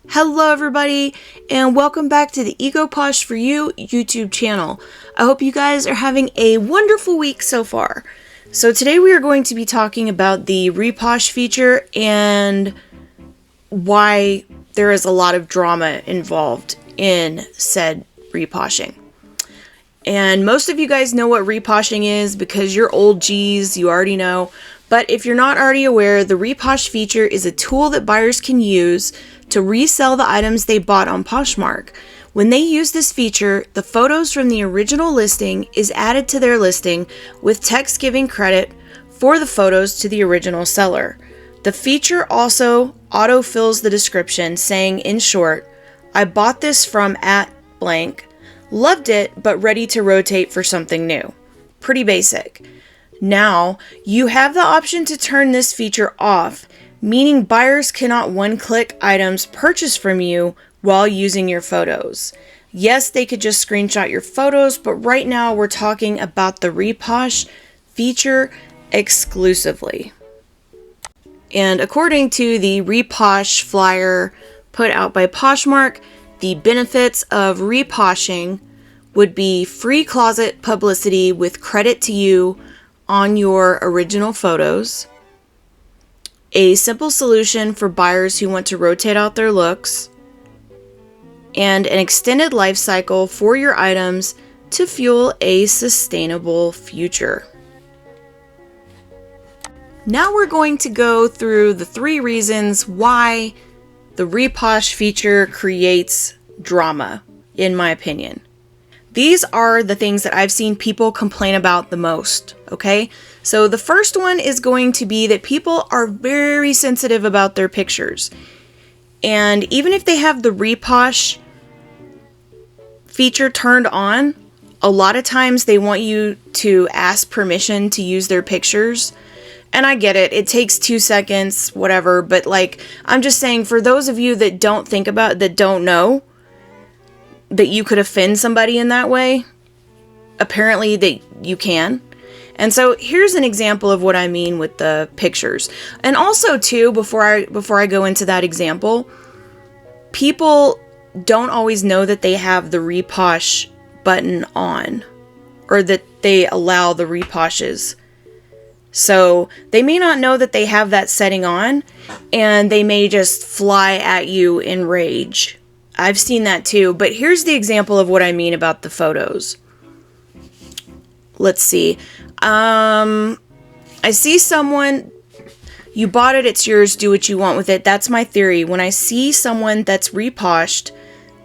Hello everybody, and welcome back to the REPOSH for You YouTube channel. I hope you guys are having a wonderful week so far. So today we are going to be talking about the reposh feature and why there is a lot of drama involved in said reposhing. And most of you guys know what reposhing is because you're old G's, you already know. But if you're not already aware, the reposh feature is a tool that buyers can use to resell the items they bought on Poshmark. When they use this feature, the photos from the original listing is added to their listing with text giving credit for the photos to the original seller. The feature also auto-fills the description saying, in short, I bought this from @blank, loved it, but ready to rotate for something new. Pretty basic. Now, you have the option to turn this feature off, meaning buyers cannot one-click items purchased from you while using your photos. Yes, they could just screenshot your photos, but right now we're talking about the reposh feature exclusively. And according to the reposh flyer put out by Poshmark, the benefits of reposhing would be free closet publicity with credit to you on your original photos, a simple solution for buyers who want to rotate out their looks, and an extended life cycle for your items to fuel a sustainable future. Now we're going to go through the 3 reasons why the reposh feature creates drama, in my opinion. These are the things that I've seen people complain about the most, okay? So the first one is going to be that people are very sensitive about their pictures. And even if they have the reposh feature turned on, a lot of times they want you to ask permission to use their pictures. And I get it, it takes 2 seconds, whatever, but like, I'm just saying for those of you that don't think about, that don't know, that you could offend somebody in that way, apparently that you can. And so here's an example of what I mean with the pictures. And also too, before I go into that example, people don't always know that they have the reposh button on, or that they allow the reposhes. So they may not know that they have that setting on, and they may just fly at you in rage. I've seen that too, but here's the example of what I mean about the photos. Let's see. I see someone, you bought it, it's yours, do what you want with it. That's my theory. When I see someone that's reposhed,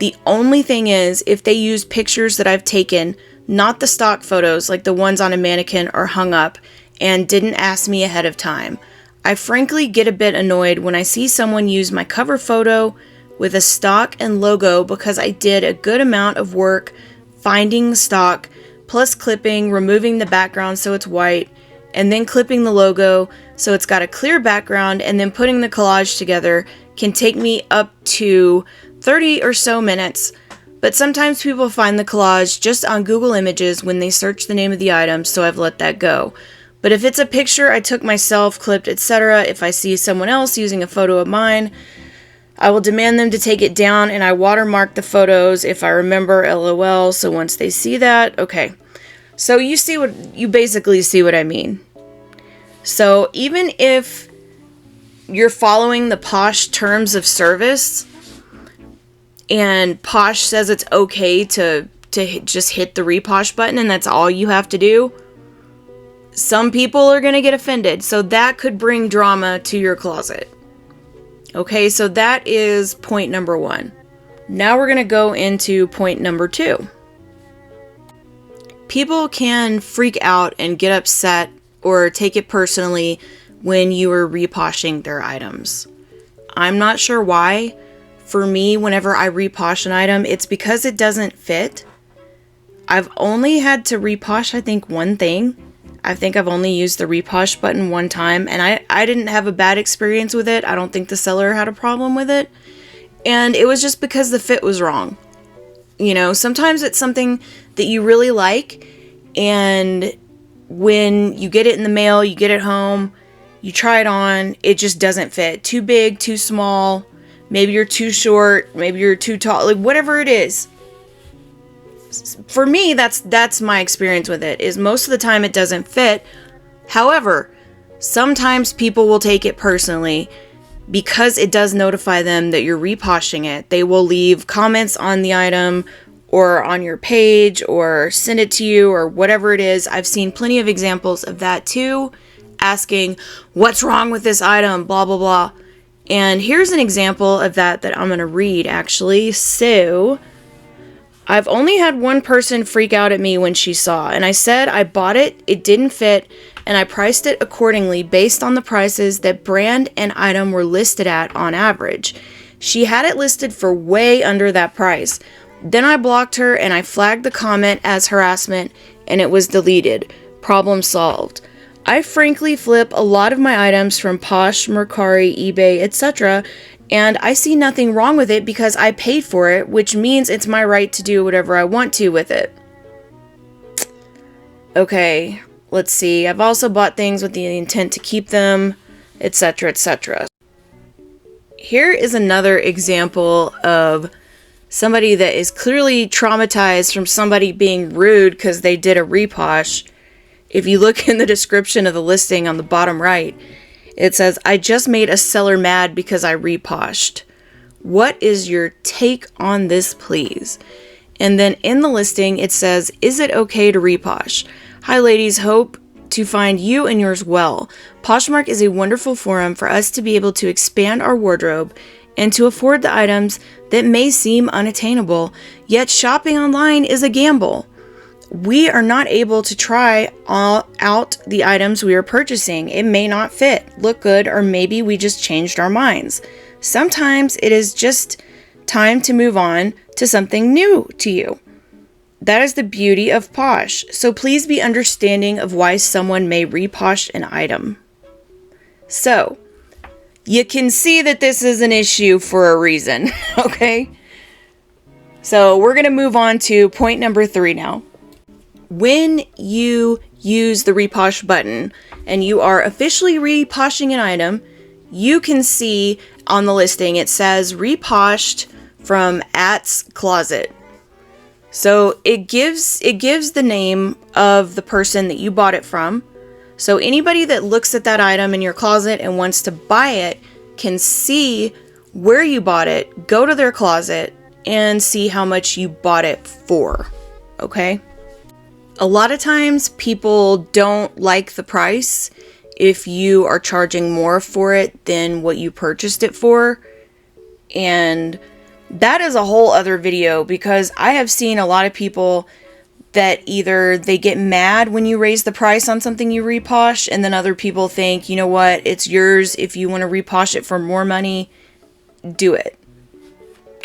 the only thing is if they use pictures that I've taken, not the stock photos like the ones on a mannequin or hung up, and didn't ask me ahead of time. I frankly get a bit annoyed when I see someone use my cover photo with a stock and logo because I did a good amount of work finding the stock, plus clipping, removing the background so it's white, and then clipping the logo so it's got a clear background, and then putting the collage together can take me up to 30 or so minutes. But sometimes people find the collage just on Google Images when they search the name of the item, so I've let that go. But if it's a picture I took myself, clipped, etc., if I see someone else using a photo of mine, I will demand them to take it down, and I watermark the photos if I remember, LOL. So once they see that, okay. So you basically see what I mean. So even if you're following the Posh terms of service, and Posh says it's okay to just hit the reposh button and that's all you have to do, some people are going to get offended. So that could bring drama to your closet. Okay, so that is point number 1. Now we're going to go into point number 2. People can freak out and get upset or take it personally when you are reposhing their items. I'm not sure why. For me, whenever I reposh an item, it's because it doesn't fit. I've only had to reposh, I think, one thing. I think I've only used the reposh button one time, and I didn't have a bad experience with it. I don't think the seller had a problem with it. And it was just because the fit was wrong. You know, sometimes it's something that you really like, and when you get it in the mail, you get it home, you try it on, it just doesn't fit. Too big, too small, maybe you're too short, maybe you're too tall, like whatever it is. For me, that's my experience with it, is most of the time it doesn't fit. However, sometimes people will take it personally because it does notify them that you're reposhing it. They will leave comments on the item or on your page or send it to you or whatever it is. I've seen plenty of examples of that too, asking, what's wrong with this item, blah, blah, blah. And here's an example of that I'm going to read, actually. So, I've only had one person freak out at me when she saw, and I said I bought it, it didn't fit, and I priced it accordingly based on the prices that brand and item were listed at on average. She had it listed for way under that price. Then I blocked her and I flagged the comment as harassment and it was deleted. Problem solved. I frankly flip a lot of my items from Posh, Mercari, eBay, etc. and I see nothing wrong with it because I paid for it, which means it's my right to do whatever I want to with it. Okay, let's see. I've also bought things with the intent to keep them, etc., etc. Here is another example of somebody that is clearly traumatized from somebody being rude because they did a reposh. If you look in the description of the listing on the bottom right, it says, I just made a seller mad because I reposhed. What is your take on this, please? And then in the listing, it says, is it okay to reposh? Hi ladies, hope to find you and yours well. Poshmark is a wonderful forum for us to be able to expand our wardrobe and to afford the items that may seem unattainable, yet shopping online is a gamble. We are not able to try out the items we are purchasing. It may not fit, look good, or maybe we just changed our minds. Sometimes it is just time to move on to something new to you. That is the beauty of Posh, so please be understanding of why someone may reposh an item. So, you can see that this is an issue for a reason, okay? So we're going to move on to point number 3 now. When you use the reposh button and you are officially reposhing an item, you can see on the listing it says reposhed from @'s closet. So it gives the name of the person that you bought it from. So anybody that looks at that item in your closet and wants to buy it can see where you bought it, go to their closet, and see how much you bought it for. Okay? A lot of times people don't like the price if you are charging more for it than what you purchased it for. And that is a whole other video, because I have seen a lot of people that either they get mad when you raise the price on something you reposh, and then other people think, you know what, it's yours. If you want to reposh it for more money, do it.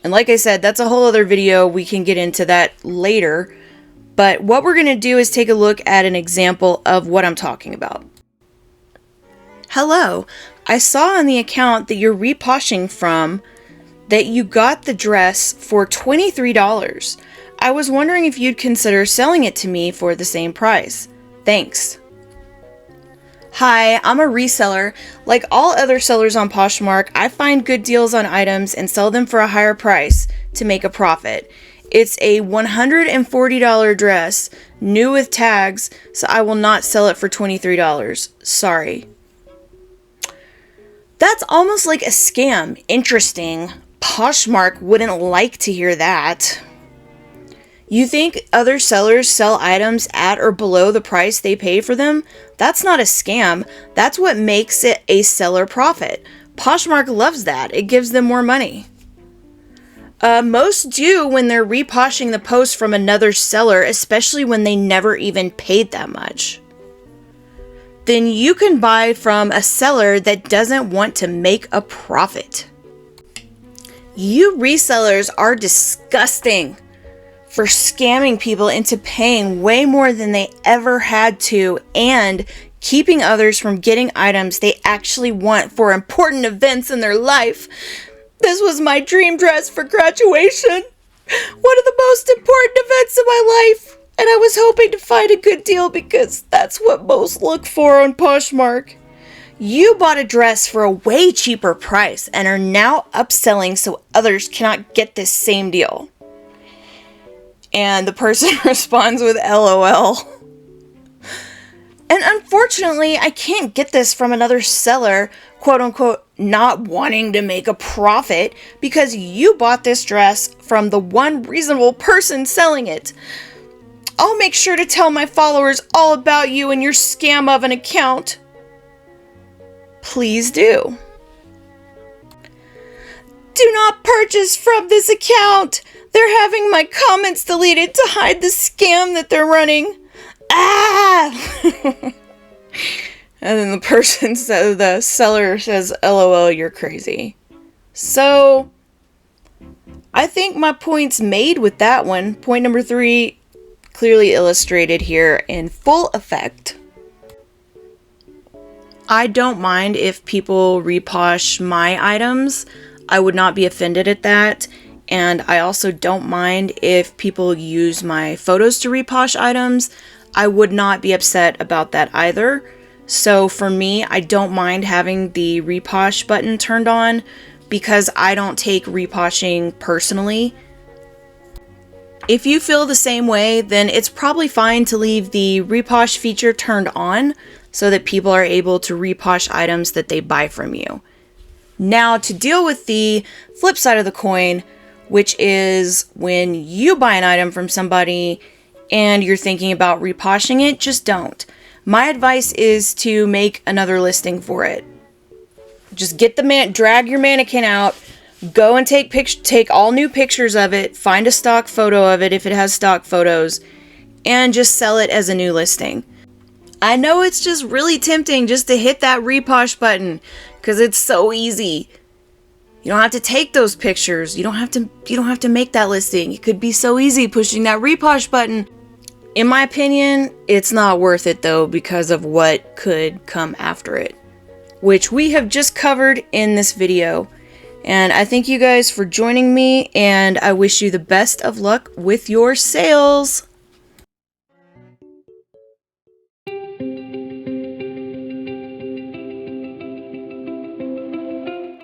And like I said, that's a whole other video. We can get into that later. But what we're going to do is take a look at an example of what I'm talking about. Hello, I saw on the account that you're reposhing from that you got the dress for $23. I was wondering if you'd consider selling it to me for the same price. Thanks. Hi, I'm a reseller. Like all other sellers on Poshmark, I find good deals on items and sell them for a higher price to make a profit. It's a $140 dress, new with tags, so I will not sell it for $23. Sorry. That's almost like a scam. Interesting. Poshmark wouldn't like to hear that. You think other sellers sell items at or below the price they pay for them? That's not a scam. That's what makes it a seller profit. Poshmark loves that. It gives them more money. Most do when they're reposhing the post from another seller, especially when they never even paid that much. Then you can buy from a seller that doesn't want to make a profit. You resellers are disgusting for scamming people into paying way more than they ever had to and keeping others from getting items they actually want for important events in their life. This was my dream dress for graduation, one of the most important events of my life, and I was hoping to find a good deal because that's what most look for on Poshmark. You bought a dress for a way cheaper price and are now upselling so others cannot get this same deal. And the person responds with LOL. And unfortunately, I can't get this from another seller, quote unquote, not wanting to make a profit because you bought this dress from the one reasonable person selling it. I'll make sure to tell my followers all about you and your scam of an account. Please do. Do not purchase from this account. They're having my comments deleted to hide the scam that they're running. Ah! And then the person says, the seller says, LOL, you're crazy. So, I think my point's made with that one. Point number 3, clearly illustrated here in full effect. I don't mind if people reposh my items. I would not be offended at that. And I also don't mind if people use my photos to reposh items. I would not be upset about that either. So for me, I don't mind having the reposh button turned on because I don't take reposhing personally. If you feel the same way, then it's probably fine to leave the reposh feature turned on so that people are able to reposh items that they buy from you. Now, to deal with the flip side of the coin, which is when you buy an item from somebody and you're thinking about reposhing it, just don't. My advice is to make another listing for it. Just get drag your mannequin out, go and take all new pictures of it, find a stock photo of it if it has stock photos, and just sell it as a new listing. I know it's just really tempting just to hit that reposh button because it's so easy. You don't have to take those pictures. You don't have to make that listing. It could be so easy pushing that reposh button. In my opinion, it's not worth it though because of what could come after it, which we have just covered in this video. And I thank you guys for joining me, and I wish you the best of luck with your sales.